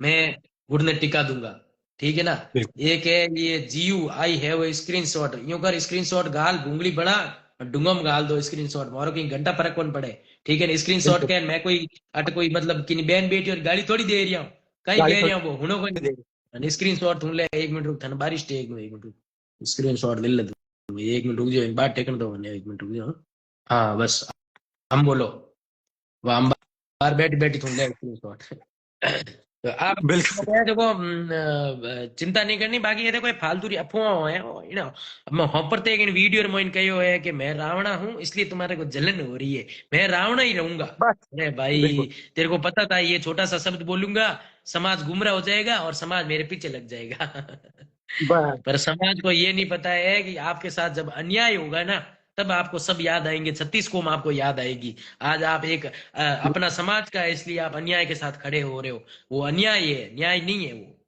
मैं घुटने टिका दूंगा। ठीक है ना। बिल्कुल। एक है ये जीयू आई हैव ए स्क्रीनशॉट, यूं कर स्क्रीनशॉट गाल भूंगली बड़ा और डुंगम गाल दो स्क्रीनशॉट मारो कहीं घंटा फर्क कौन पड़े। ठीक है ना। स्क्रीनशॉट बिल्कुल। के मैं कोई अट कोई मतलब कि बहन बेटी और गाड़ी थोड़ी दे रहा हूँ, कहीं गाली कह रहा थोड़ी हूँ वो हुनो को देगी। नहीं। स्क्रीनशॉट तुम ले, 1 मिनट रुक थन बारिश टेक में, 1 मिनट रुक स्क्रीनशॉट ले ले तू। 1 मिनट रुक जाओ, बात टेकन दो मैंने, 1 मिनट रुक जाओ। हाँ बस हम बोलो, वो हम बाहर बैठी बैठी तुम ले स्क्रीनशॉट। तो आप बिल्कुल। देखो चिंता नहीं करनी, बाकी ये देखो ये फालतू री अफवाह है यू नो। अब मैं वहां पर ते इन वीडियो में मोइन कहो है कि मैं रावणा हूं इसलिए तुम्हारे को जलन हो रही है, मैं रावणा ही रहूंगा। बस। अरे भाई बिल्कुल। तेरे को पता था ये छोटा सा शब्द बोलूंगा समाज गुमराह हो जाएगा और समाज मेरे पीछे लग जाएगा। बस। पर समाज को ये नहीं पता है कि आपके साथ जब अन्याय होगा ना, तब आपको सब याद आएंगे, 36 कौम आपको याद आएगी। आज आप एक अपना समाज का है इसलिए आप अन्याय के साथ खड़े हो रहे हो, वो अन्याय है, न्याय नहीं है वो।